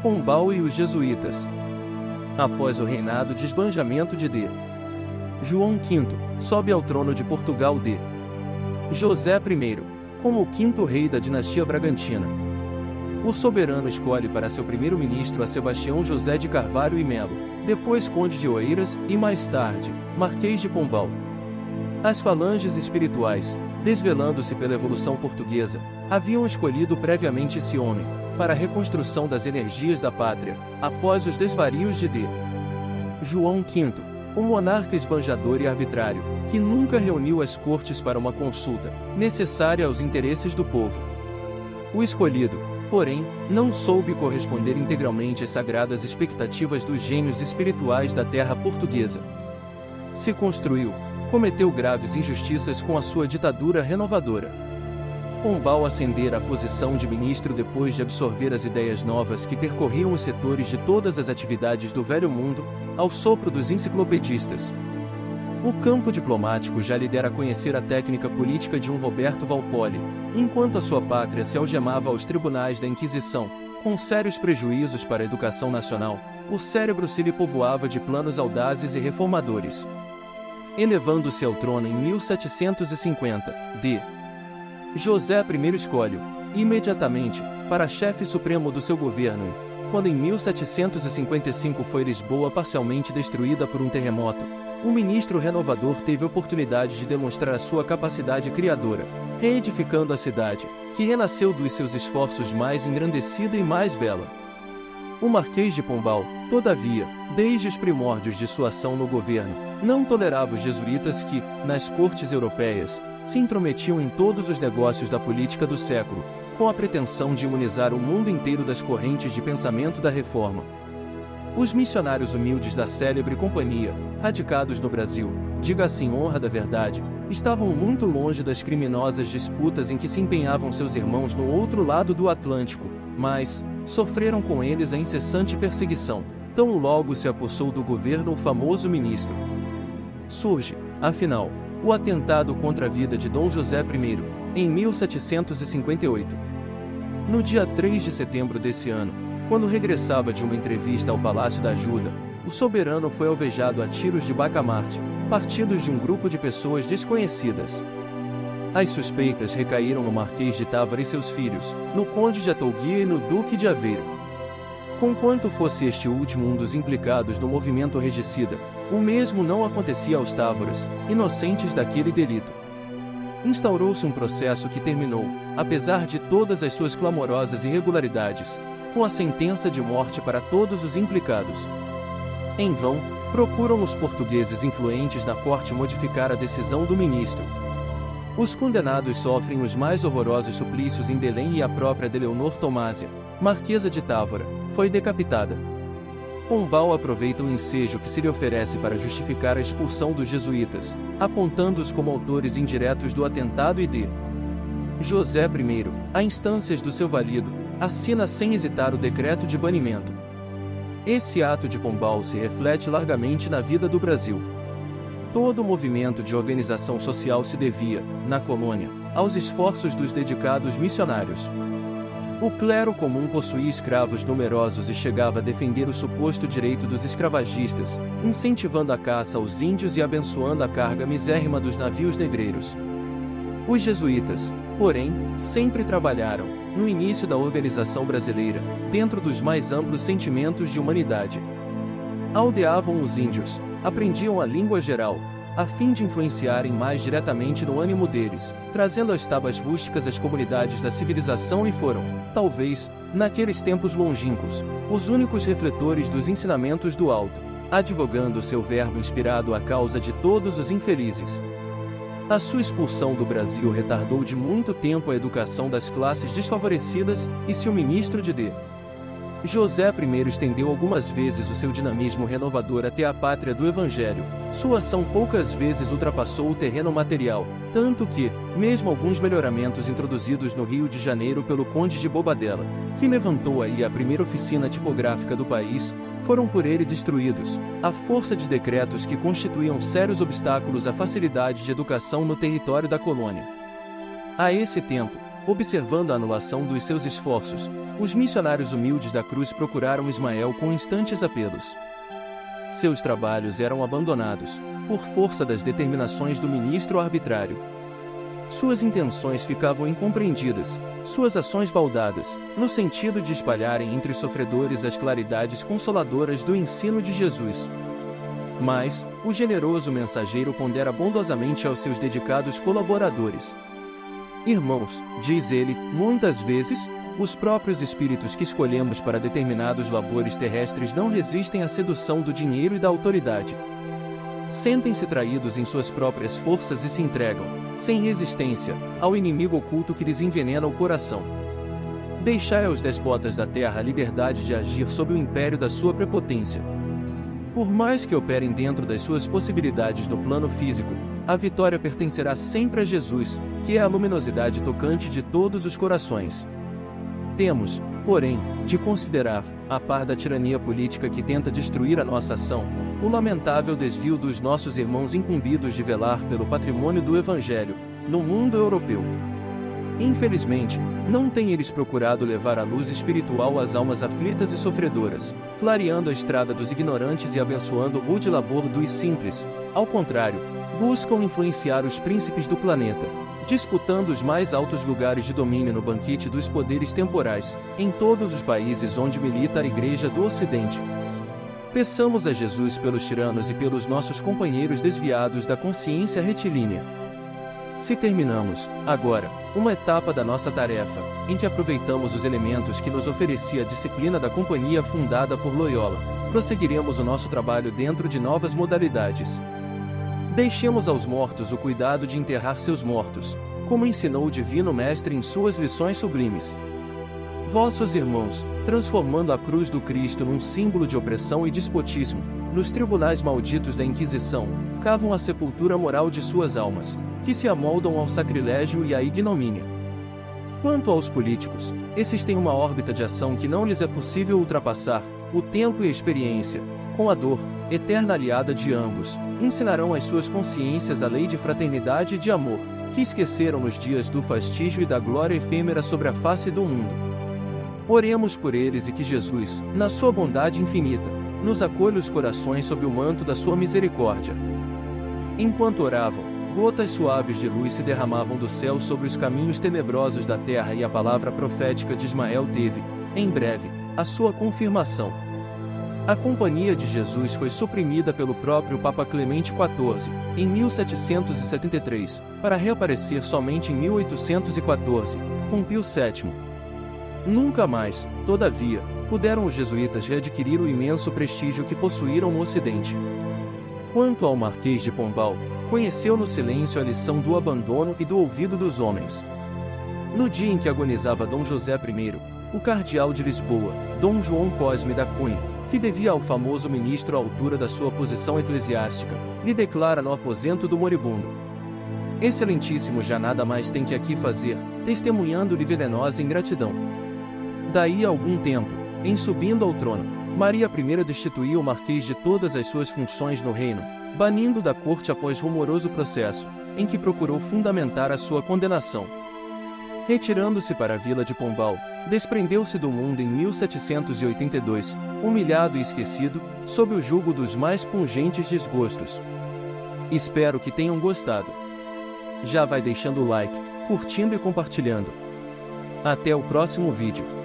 Pombal e os jesuítas. Após o reinado de esbanjamento de D. João V, sobe ao trono de Portugal D. José I, como o quinto rei da dinastia Bragantina. O soberano escolhe para seu primeiro-ministro a Sebastião José de Carvalho e Melo, depois conde de Oeiras e mais tarde, marquês de Pombal. As falanges espirituais, desvelando-se pela evolução portuguesa, haviam escolhido previamente esse homem, para a reconstrução das energias da pátria, após os desvarios de D. João V, um monarca esbanjador e arbitrário, que nunca reuniu as cortes para uma consulta, necessária aos interesses do povo. O escolhido, porém, não soube corresponder integralmente às sagradas expectativas dos gênios espirituais da terra portuguesa. Se construiu, cometeu graves injustiças com a sua ditadura renovadora. Pombal ascendera à posição de ministro depois de absorver as ideias novas que percorriam os setores de todas as atividades do Velho Mundo, ao sopro dos enciclopedistas. O campo diplomático já lhe dera a conhecer a técnica política de um Roberto Walpole, enquanto a sua pátria se algemava aos tribunais da Inquisição, com sérios prejuízos para a educação nacional, o cérebro se lhe povoava de planos audazes e reformadores. Elevando-se ao trono em 1750, D. José I escolhe, imediatamente, para chefe supremo do seu governo e, quando em 1755 foi Lisboa parcialmente destruída por um terremoto, o ministro renovador teve oportunidade de demonstrar a sua capacidade criadora, reedificando a cidade, que renasceu dos seus esforços mais engrandecida e mais bela. O Marquês de Pombal, todavia, desde os primórdios de sua ação no governo, não tolerava os jesuítas que, nas cortes europeias, se intrometiam em todos os negócios da política do século, com a pretensão de imunizar o mundo inteiro das correntes de pensamento da reforma. Os missionários humildes da célebre companhia, radicados no Brasil, diga-se em honra da verdade, estavam muito longe das criminosas disputas em que se empenhavam seus irmãos no outro lado do Atlântico, mas sofreram com eles a incessante perseguição, tão logo se apossou do governo o famoso ministro. Surge, afinal, o atentado contra a vida de Dom José I, em 1758. No dia 3 de setembro desse ano, quando regressava de uma entrevista ao Palácio da Ajuda, o soberano foi alvejado a tiros de bacamarte, partidos de um grupo de pessoas desconhecidas. As suspeitas recaíram no Marquês de Távora e seus filhos, no Conde de Atouguia e no Duque de Aveiro. Conquanto fosse este último um dos implicados no movimento regicida, o mesmo não acontecia aos Távoras, inocentes daquele delito. Instaurou-se um processo que terminou, apesar de todas as suas clamorosas irregularidades, com a sentença de morte para todos os implicados. Em vão, procuram os portugueses influentes na corte modificar a decisão do ministro. Os condenados sofrem os mais horrorosos suplícios em Belém e a própria Deleonor Tomásia, Marquesa de Távora, foi decapitada. Pombal aproveita o ensejo que se lhe oferece para justificar a expulsão dos jesuítas, apontando-os como autores indiretos do atentado e de José I, a instâncias do seu valido, assina sem hesitar o decreto de banimento. Esse ato de Pombal se reflete largamente na vida do Brasil. Todo o movimento de organização social se devia, na colônia, aos esforços dos dedicados missionários. O clero comum possuía escravos numerosos e chegava a defender o suposto direito dos escravagistas, incentivando a caça aos índios e abençoando a carga misérrima dos navios negreiros. Os jesuítas, porém, sempre trabalharam, no início da organização brasileira, dentro dos mais amplos sentimentos de humanidade. Aldeavam os índios, aprendiam a língua geral, a fim de influenciarem mais diretamente no ânimo deles, trazendo as tabas rústicas às comunidades da civilização e foram, talvez, naqueles tempos longínquos, os únicos refletores dos ensinamentos do alto, advogando seu verbo inspirado à causa de todos os infelizes. A sua expulsão do Brasil retardou de muito tempo a educação das classes desfavorecidas, e se o ministro de D. José I estendeu algumas vezes o seu dinamismo renovador até a pátria do Evangelho, sua ação poucas vezes ultrapassou o terreno material, tanto que, mesmo alguns melhoramentos introduzidos no Rio de Janeiro pelo Conde de Bobadela, que levantou aí a primeira oficina tipográfica do país, foram por ele destruídos, à força de decretos que constituíam sérios obstáculos à facilidade de educação no território da colônia. A esse tempo, observando a anulação dos seus esforços, os missionários humildes da cruz procuraram Ismael com instantes apelos. Seus trabalhos eram abandonados, por força das determinações do ministro arbitrário. Suas intenções ficavam incompreendidas, suas ações baldadas, no sentido de espalharem entre os sofredores as claridades consoladoras do ensino de Jesus. Mas, o generoso mensageiro pondera bondosamente aos seus dedicados colaboradores. Irmãos, diz ele, muitas vezes, os próprios espíritos que escolhemos para determinados labores terrestres não resistem à sedução do dinheiro e da autoridade. Sentem-se traídos em suas próprias forças e se entregam, sem resistência, ao inimigo oculto que lhes envenena o coração. Deixai aos despotas da terra a liberdade de agir sob o império da sua prepotência. Por mais que operem dentro das suas possibilidades no plano físico, a vitória pertencerá sempre a Jesus, que é a luminosidade tocante de todos os corações. Temos, porém, de considerar, a par da tirania política que tenta destruir a nossa ação, o lamentável desvio dos nossos irmãos incumbidos de velar pelo patrimônio do Evangelho, no mundo europeu. Infelizmente, não têm eles procurado levar a luz espiritual às almas aflitas e sofredoras, clareando a estrada dos ignorantes e abençoando o rude labor dos simples. Ao contrário, buscam influenciar os príncipes do planeta, disputando os mais altos lugares de domínio no banquete dos poderes temporais, em todos os países onde milita a Igreja do Ocidente. Peçamos a Jesus pelos tiranos e pelos nossos companheiros desviados da consciência retilínea. Se terminamos, agora, uma etapa da nossa tarefa, em que aproveitamos os elementos que nos oferecia a disciplina da companhia fundada por Loyola, prosseguiremos o nosso trabalho dentro de novas modalidades. Deixemos aos mortos o cuidado de enterrar seus mortos, como ensinou o Divino Mestre em suas lições sublimes. Vossos irmãos, transformando a cruz do Cristo num símbolo de opressão e despotismo, nos tribunais malditos da Inquisição, cavam a sepultura moral de suas almas, que se amoldam ao sacrilégio e à ignomínia. Quanto aos políticos, esses têm uma órbita de ação que não lhes é possível ultrapassar, o tempo e a experiência, com a dor, eterna aliada de ambos, ensinarão às suas consciências a lei de fraternidade e de amor, que esqueceram nos dias do fastígio e da glória efêmera sobre a face do mundo. Oremos por eles e que Jesus, na sua bondade infinita, nos acolha os corações sob o manto da sua misericórdia. Enquanto oravam, gotas suaves de luz se derramavam do céu sobre os caminhos tenebrosos da terra e a palavra profética de Ismael teve, em breve, a sua confirmação. A Companhia de Jesus foi suprimida pelo próprio Papa Clemente XIV, em 1773, para reaparecer somente em 1814, com Pio VII. Nunca mais, todavia, puderam os jesuítas readquirir o imenso prestígio que possuíram no Ocidente. Quanto ao Marquês de Pombal, conheceu no silêncio a lição do abandono e do ouvido dos homens. No dia em que agonizava Dom José I, o cardeal de Lisboa, Dom João Cosme da Cunha, que devia ao famoso ministro a altura da sua posição eclesiástica, lhe declara no aposento do moribundo: Excelentíssimo, já nada mais tem que aqui fazer, testemunhando-lhe venenosa ingratidão. Daí a algum tempo, em subindo ao trono, Maria I destituiu o Marquês de todas as suas funções no reino, banindo da corte após rumoroso processo, em que procurou fundamentar a sua condenação. Retirando-se para a vila de Pombal, desprendeu-se do mundo em 1782, humilhado e esquecido, sob o jugo dos mais pungentes desgostos. Espero que tenham gostado. Já vai deixando o like, curtindo e compartilhando. Até o próximo vídeo.